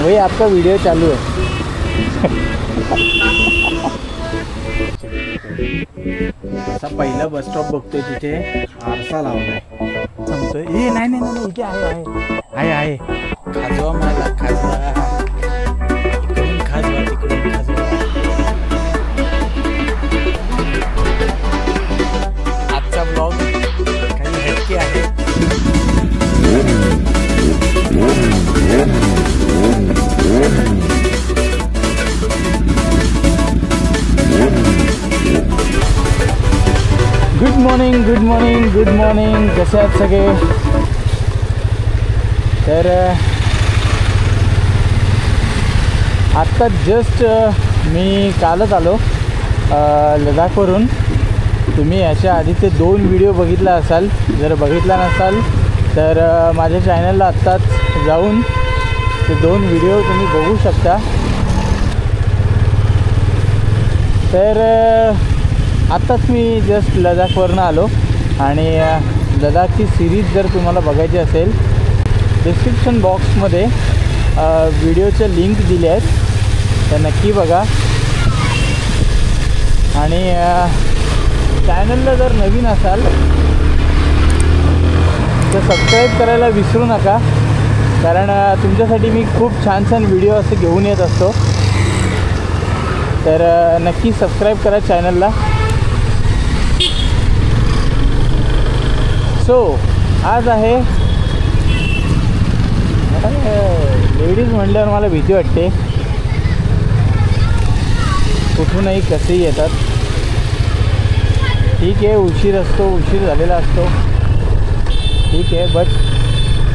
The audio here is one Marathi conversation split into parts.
वही आपका वीडियो चालू है। असा पहिला बस स्टॉप बघतोय, तिथे आरसा लावलाय सांगतोय। ए नाही नाही नाही, इथे आहे खाजवा मला, खाजवा इकडून, खाजवा तिकडून, खाजवा। आजचा ब्लॉग काही हटके आहे। गुड मॉर्निंग कसे आहात सगळे? तर आत्ता जस्ट मी कालच आलो लडाखवरून। तुम्ही याच्या आधीचे 2 व्हिडिओ बघितला असाल, जर बघितला नसाल तर माझ्या चॅनलला आत्ताच जाऊन ते 2 व्हिडिओ तुम्ही बघू शकता। तर आत्ताच मी जस्ट लडाखवरून आलो आणि लडाखची सिरीज जर तुम्हाला बघायची असेल, डिस्क्रिप्शन बॉक्समध्ये व्हिडिओच्या लिंक दिल्या आहेत, तर नक्की बघा। आणि चॅनलला जर नवीन असाल तर सबस्क्राईब करायला विसरू नका, कारण तुमच्यासाठी मी खूप छान छान व्हिडिओ असे घेऊन येत असतो। तर नक्की सबस्क्राईब करा चॅनलला। सो आज आहे, लेडीज म्हटल्यावर मला भीती वाटते, कुठूनही कसेही येतात। ठीक आहे, उशीर झालेला असतो, ठीक आहे, बट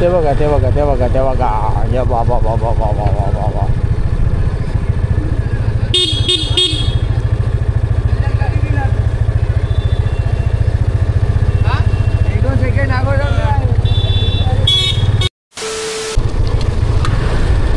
ते बघा या बाबा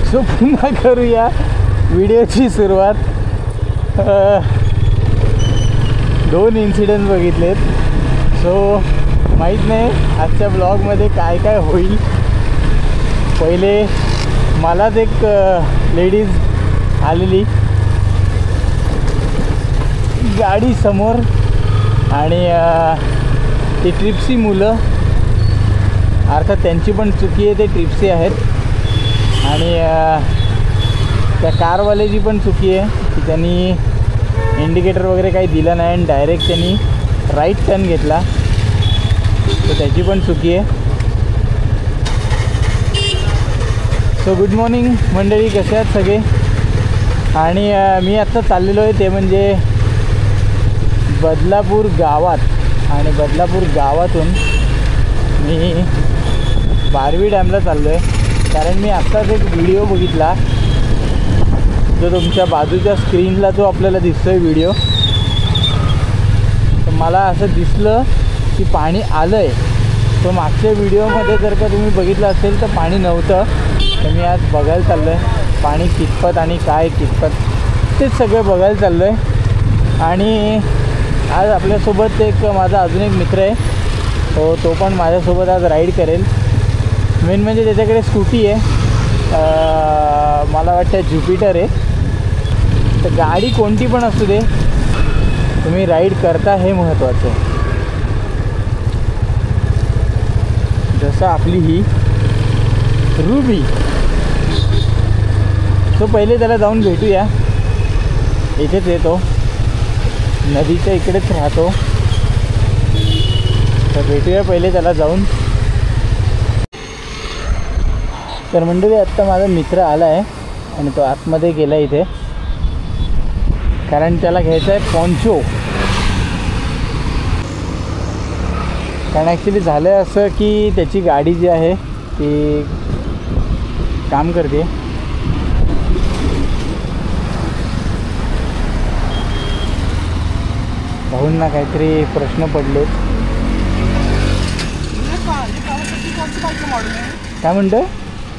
सो पुन्हा करूया व्हिडिओची सुरुवात। 2 इन्सिडेंट बघितलेत, सो माहीत नाही आजच्या ब्लॉगमध्ये काय काय होईल। पहिले मलाच एक लेडीज आलेली गाडी समोर, आणि ती ट्रिप्सी मुलं, अर्थात त्यांची पण चुकी आहे, ते ट्रिप्सी आहेत। आणि त्या कारवाल्याची पण चुकी आहे की त्यांनी इंडिकेटर वगैरे काही दिलं नाही आणि डायरेक्ट त्यांनी राईट टर्न घेतला, तर त्याची पण चुकी आहे। सो गुड मॉर्निंग मंडळी, कसे आहात सगळे? आणि मी आत्ता चाललेलो आहे ते म्हणजे बदलापूर गावात, आणि बदलापूर गावातून मी बारवी डॅमला चाललो आहे, कारण मी आत्ताच एक व्हिडिओ बघितला जो तुमच्या बाजूच्या स्क्रीनला जो आपल्याला दिसतो आहे व्हिडिओ, तर मला असं दिसलं की पाणी आलं आहे। तो मागच्या व्हिडिओमध्ये जर का तुम्ही बघितलं असेल तर पाणी नव्हतं, तर मी आज बघायला चाललो आहे पाणी कितपत आणि काय कितपत तेच सगळं बघायला चाललो आहे। आणि आज आपल्यासोबत एक माझा अजून एक मित्र आहे, तो पण माझ्यासोबत आज राईड करेल। मेन म्हणजे त्याच्याकडे स्कूटी आहे, मला वाटतं ज्युपिटर आहे। तर गाडी कोणती पण असू दे, तुम्ही राईड करता हे महत्त्वाचं आहे। जसं आपली ही रुबी, तो पहिले त्याला जाऊन भेटूया। इथेच येतो, नदीच्या इकडेच राहतो, तर भेटूया पहिले त्याला जाऊन। तर मंडळी आत्ता माझा मित्र आला आहे आणि तो आतमध्ये गेला इथे, कारण त्याला घ्यायचा आहे पॉन्चो। कारण ॲक्च्युली झालं आहे असं की त्याची गाडी जी आहे ती काम करते, भाऊंना काहीतरी प्रश्न पडलेत। काय म्हणतोय?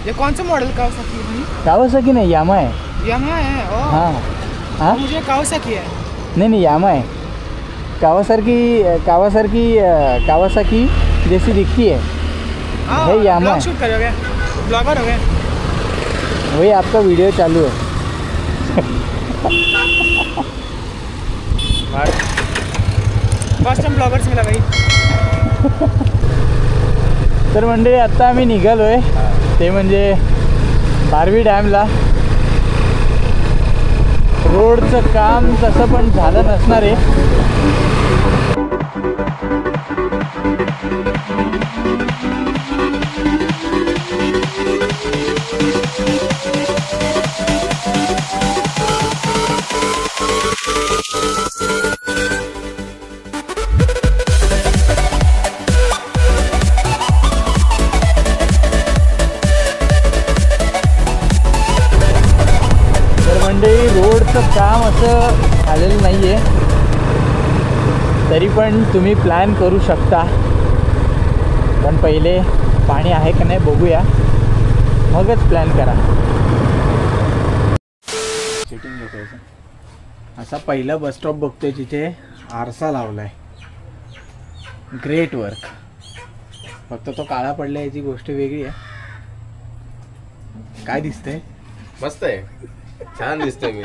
ये कौन सा मॉडल कावासाकी है? कावासाकी नहीं, यामा है। यामा है? ओह हाँ हाँ, मुझे कावासाकी है। नहीं यामा है। कावासाकी जैसी दिखती है यामा है। शूट करोगे? ब्लॉगर हो गए? वही आपका वीडियो चालू है. फर्स्ट टाइम ब्लॉगर्स मिला भाई. तर मंडळी आत्ता आम्ही निघालो आहे ते म्हणजे बारवी डॅमला. रोडचं काम तसं पण झालं नसणार आहे. रोडचं काम असं झालेलं नाही आहे, तरी पण तुम्ही प्लॅन करू शकता. पण पहिले पाणी आहे का नाही बघूया, मगच प्लॅन करा. सिटिंग घेतो. असा पहिला बस स्टॉप बघतोय जिथे आरसा लावलाय. Great work. फक्त तो काळा पडला याची गोष्ट वेगळी आहे. काय दिसतंय? मस्त आहे, छान दिसतोय मी.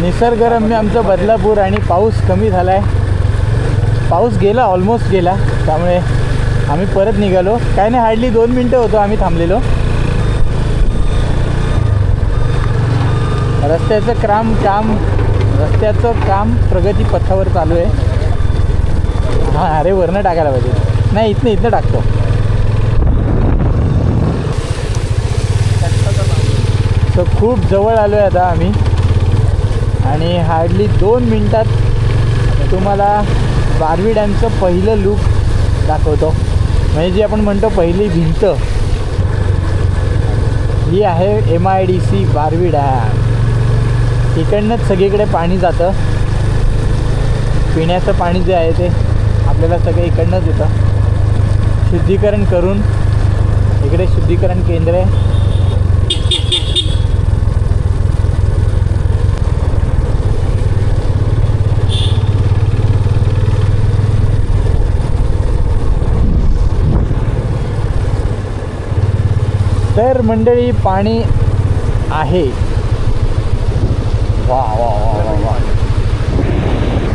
निसर्गरम्य आमचं बदलापूर. आणि पाऊस कमी झालाय. पाऊस गेला, ऑलमोस्ट गेला. त्यामुळे आम्ही परत निघालो. काय नाही, हार्डली 2 मिनटं होतो आम्ही थांबलेलो. रस्त्याचं काम प्रगती पथावर चालू आहे. हां, अरे वरनं टाकायला पाहिजे. नाही, इथनं टाकतो. सो खूप जवळ आलो आहे आता आम्ही. आणि हार्डली 2 मिनटात तुम्हाला बारवी डॅमचं पहिलं लूक दाखवतो. म्हणजे जी आपण म्हणतो पहिली भिंत, ही आहे MIDC बारवी डॅम. इकडनंच सगळीकडे पाणी जातं. पिण्याचं पाणी जे आहे ते आपल्याला सगळं इकडनंच येतं. शुद्धीकरण करून इकडे शुद्धीकरण केंद्र आहे. तर मंडळी पाणी आहे. वा वा वा वा वा.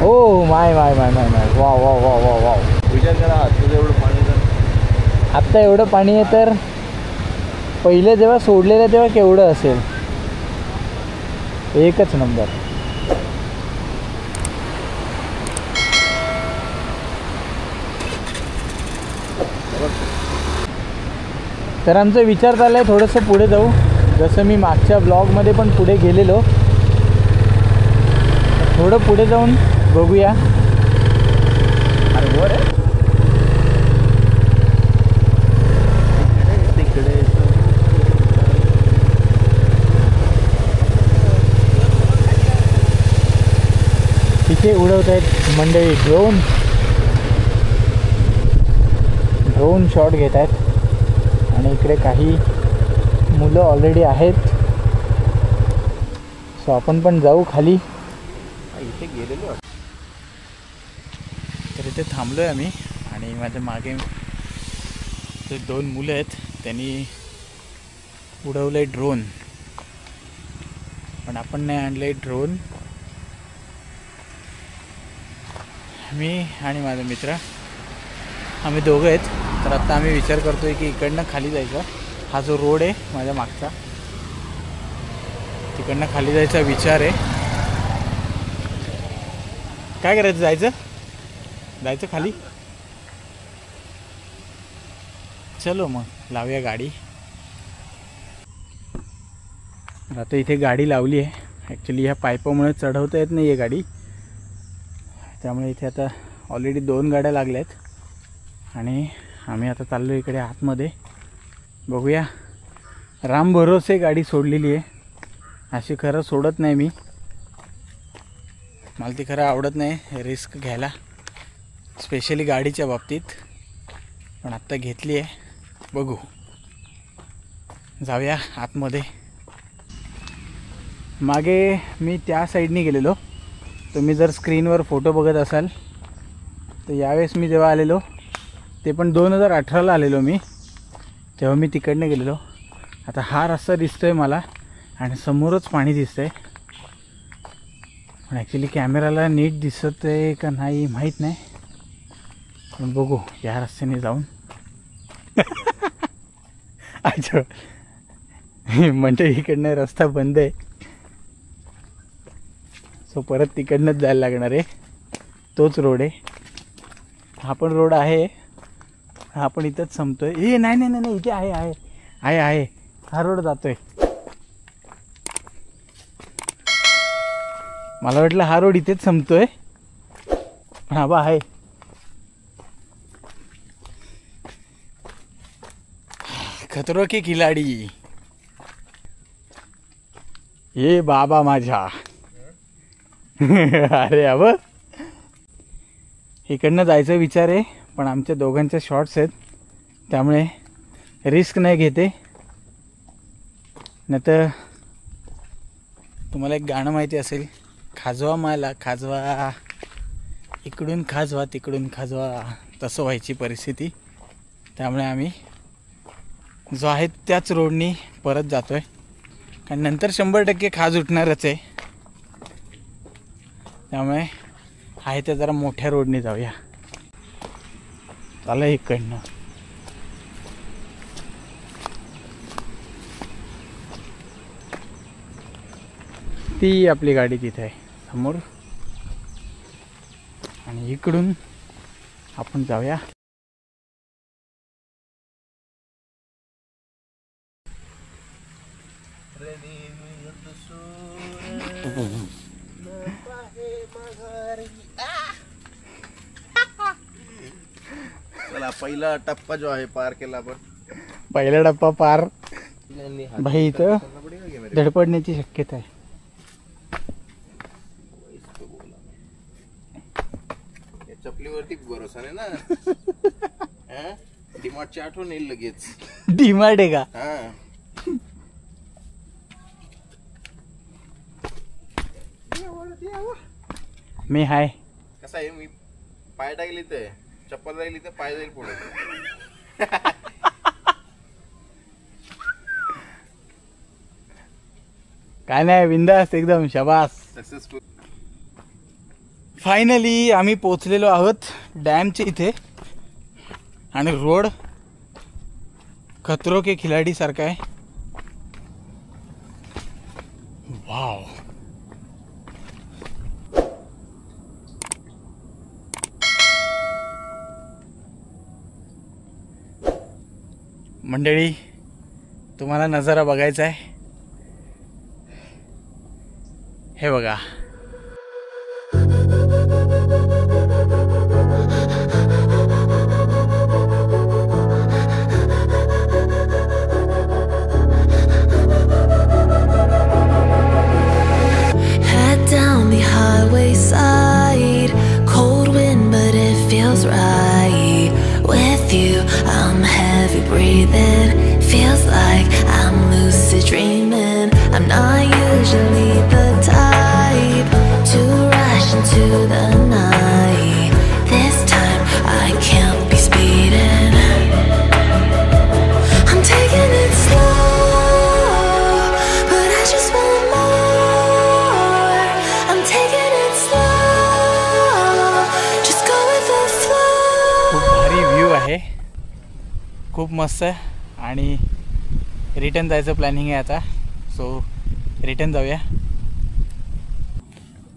ओ माय माय माय माय माय. वा वा वा वा वा. विचार करा, तुझं एवढं पाणी तर आत्ता एवढं पाणी आहे, तर पहिले जेव्हा सोडलेलं तेव्हा केवढं असेल. एकच नंबर. तर आमचा विचार चालला आहे थोडंसं पुढे जाऊ. जसं मी मागच्या ब्लॉगमध्ये पण पुढे गेलेलो, थोडं पुढे जाऊन बघूया. अरे वर आहे तिकडे. तिथे उडवत आहेत मंडळी ड्रोन शॉट घेत आहेत. आणि इकडे काही मुलं ऑलरेडी आहेत. सो आपण पण जाऊ खाली. इथे गेलेलो. तर इथे थांबलो आहे आम्ही. आणि माझ्या मागे ते 2 मुलं आहेत, त्यांनी उडवलं आहे ड्रोन. पण आपण नाही आणलं आहे ड्रोन. मी आणि माझा मित्र, आम्ही दोघं आहेत. तर आत्ता आम्ही विचार करतो आहे की इकडनं खाली जायचं. हा जो रोड आहे माझ्या मागचा, तिकडनं खाली जायचा विचार आहे. काय करायचं? जायचं खाली. चलो मग लावूया गाडी. आता इथे गाडी लावली आहे. ॲक्च्युली ह्या पाईपामुळे चढवता येत नाही आहे गाडी, त्यामुळे इथे आता ऑलरेडी 2 गाड्या लागल्या आहेत. आणि आम्ही आता चाललो इकडे आतमध्ये. बघूया. राम भरोसे गाडी सोडलेली आहे. अशी खरं सोडत नाही मी. मला ती खरं आवडत नाही रिस्क घ्यायला, स्पेशली गाडीच्या बाबतीत. पण आत्ता घेतली आहे. बघू, जाऊया आतमध्ये. मागे मी त्या साईडनी गेलेलो. तुम्ही जर स्क्रीनवर फोटो बघत असाल तर यावेळेस मी जेव्हा आलेलो ते पण 2018ला आलेलो मी, तेव्हा मी तिकडनं गेलेलो. आता हा रस्ता दिसतोय मला आणि समोरच पाणी दिसतंय, पण ॲक्च्युली कॅमेराला नीट दिसत आहे का नाही माहीत नाही, पण बघू या रस्त्याने जाऊन. अच्छा म्हणजे इकडनं रस्ता बंद आहे, सो परत तिकडनंच जायला लागणार आहे. तोच रोड आहे, हा पण रोड आहे, हा पण इथंच संपतोय. ए नाही नाही नाही, इथे आहे आहे आहे आहे, हा रोड जातोय. मला वाटलं हा रोड इथेच संपतोय, पण हा बा आहे. खतरो की खिलाडी, ये बाबा माझ्या. अरे अब इकडनं जायचा विचार आहे, पण आमच्या दोघांच्या शॉर्ट्स आहेत, त्यामुळे रिस्क नाही घेते. नाही तर तुम्हाला एक गाणं माहिती असेल, खाजवा मला खाजवा, इकडून खाजवा तिकडून खाजवा, तसं व्हायची परिस्थिती. त्यामुळे आम्ही जो आहे त्याच रोडनी परत जातो आहे, कारण नंतर 100% खाज उठणारच आहे. त्यामुळे आहे त्या जरा मोठ्या रोडने जाऊया. चला इकडनं. ती आपली गाडी तिथे आहे समोर, आणि इकडून आपण जाऊया. चला पहिला टप्पा जो आहे पार केला आपण. पहिला टप्पा पार. भाई इथं धडपडण्याची शक्यता आहे. चपलीवरती भरोसा नाही ना. डीमार्टची आठवण येईल लगेच. डीमार्ट आहे का? हा मी हाय. कसा आहे, मी पाय टाकली तर चप्पल राहिली तर पाय जाईल पुढे. काय नाही, बिंदास एकदम शाबास. सक्सेसफुल. फायनली आम्ही पोचलेलो आहोत डॅमच्या इथे, आणि रोड खतरो के खिलाडी सारखा आहे. वाव. मंडळी, तुम्हाला नजारा बघायचा आहे, हे बघा. Head down the highway side, cold wind but it feels right. With you I'm heavy breathing, feels like I'm lucid dreaming. I'm not usually the type to rush into the night. This time I can't be speeding, I'm taking it slow, but I just want more. I'm taking it slow, just go with the flow. खूप भारी व्ह्यू आहे, खूप मस्त आहे. आणि रिटर्न जायचं प्लॅनिंग आहे आता, सो रिटर्न जाऊया.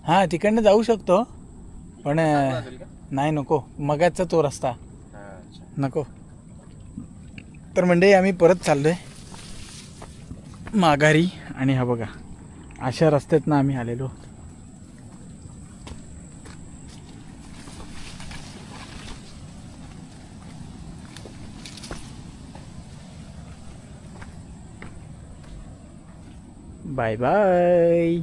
हां तिकडनं जाऊ शकतो, पण नाही नको, मगाचा तो रस्ता नको. तर म्हणजे आम्ही परत चाललो आहे माघारी, आणि हा बघा अशा रस्त्यातनं आम्ही आलेलो. Bye bye.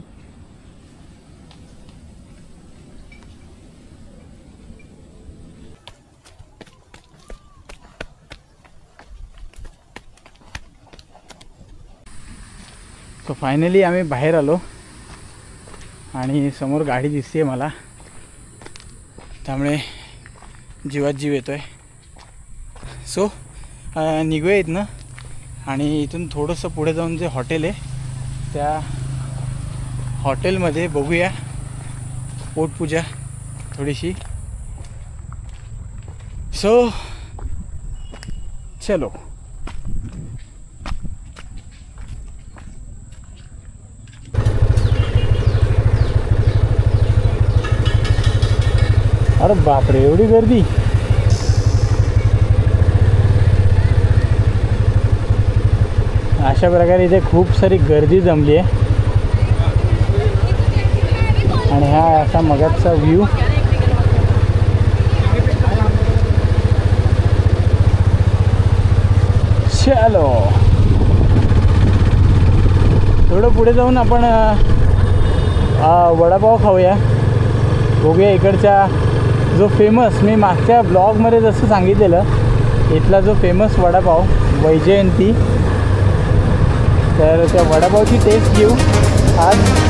सो फायनली आम्ही बाहेर आलो, आणि समोर गाडी दिसते मला, त्यामुळे जीवात जीव येतो आहे. सो निघूया इथनं आणि इथून थोडंसं पुढे जाऊन जे हॉटेल आहे त्या हॉटेलमध्ये बघूया पोटपूजा थोडीशी. सो चलो. अरे बापरे, एवढी गर्दी. अशा प्रकारे इथे खूप सारी गर्दी जमली आहे आणि हा असा मगाचा व्ह्यू. चलो थोडं पुढे जाऊन आपण वडापाव खाऊया. बघूया इकडच्या जो फेमस, मी मागच्या ब्लॉगमध्ये जसं सांगितलेलं, इथला जो फेमस वडापाव वैजयंती, तर त्या वडापावची टेस्ट घेऊ आज.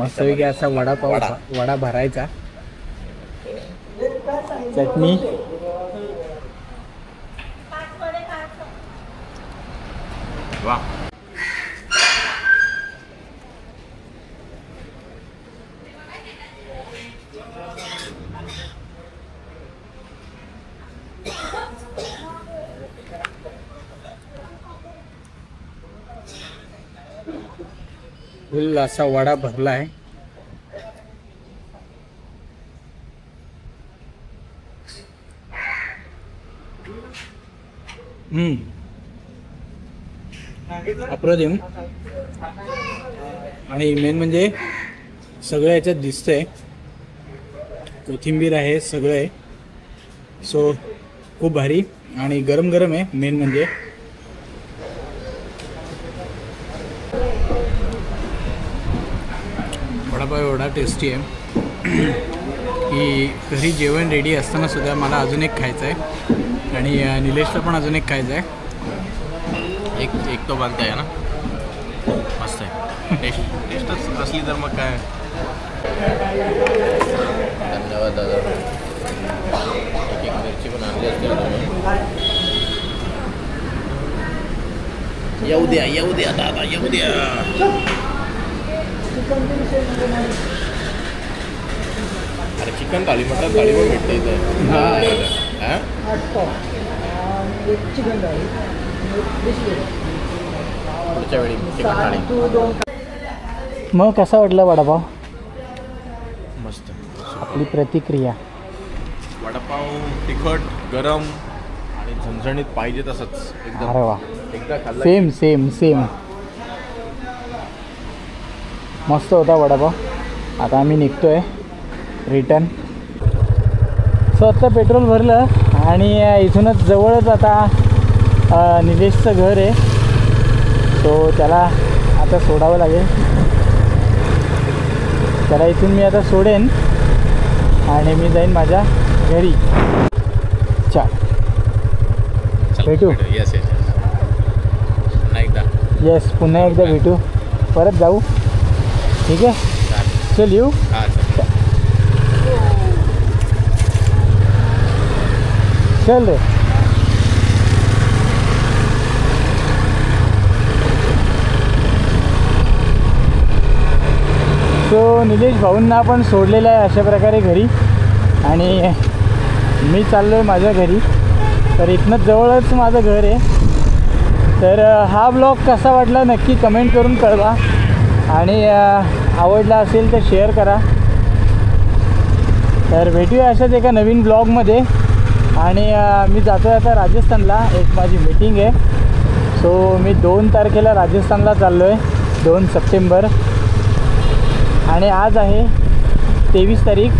मस्तपैकी असा वडापाव, वडा भरायचा, चटणी, वा. फुल असा वडा भरला आहे. अप्रतिम. आणि मेन म्हणजे सगळं याच्यात दिसतंय, कोथिंबीर आहे, सगळं आहे. सो खूप भारी आणि गरम गरम आहे. मेन म्हणजे वडापाव एवढा टेस्टी आहे की घरी जेवण रेडी असताना सुद्धा मला अजून एक खायचं आहे आणि निलेशला पण अजून एक खायचं आहे. एक तो बनता आहे ना, मस्त आहे. टेस्टच असली तर मग काय. धन्यवाद दादा. एक मिरची पण आणली असते येऊ द्या दादा, येऊ द्या. अरे चिकन थाळी, मटन थाळी पण भेटते इथे. पुढच्या वेळी चिकन थाळी. मग कसा वाटला वडापाव? मस्त. आपली प्रतिक्रिया. वडापाव तिखट, गरम आणि झणझणीत पाहिजे तसंच एकदम. अरे वा, एकदा खाल्ला. सेम मस्त होता वडापाव. आता आम्ही निघतोय रिटर्न. सो आत्ता पेट्रोल भरलं आणि इथूनच जवळच आता निलेशचं घर आहे. सो त्याला आता सोडावं लागेल. त्याला इथून मी आता सोडेन आणि मी जाईन माझ्या घरी. भेटू. येस पुन्हा एकदा. येस, पुन्हा एकदा भेटू. परत जाऊ. ठीक आहे, चल येऊ. हां चल रे. सो निलेश भाऊंना आपण सोडलेलं आहे अशा प्रकारे घरी आणि मी चाललो आहे माझ्या घरी. तर इथनं जवळच माझं घर आहे. तर हा ब्लॉग कसा वाटला नक्की कमेंट करून कळवा आणि आवडला असेल तर शेअर करा. तर भेटूया अशाच एका नवीन ब्लॉगमध्ये. आणि मी जातो आहे आता राजस्थानला. एक माझी मीटिंग आहे. सो मी 2 तारखेला राजस्थानला चाललो आहे, 2 सप्टेंबर. आणि आज आहे 23 तारीख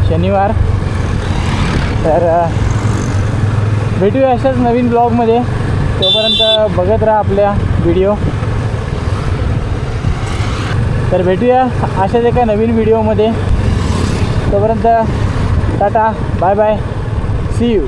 शनिवार. तर भेटूया अशाच नवीन ब्लॉगमध्ये. तोपर्यंत बघत राहा आपल्या व्हिडिओ. तर भेटूया अशाच एका नवीन व्हिडिओमध्ये. तोपर्यंत tata, bye bye, see you.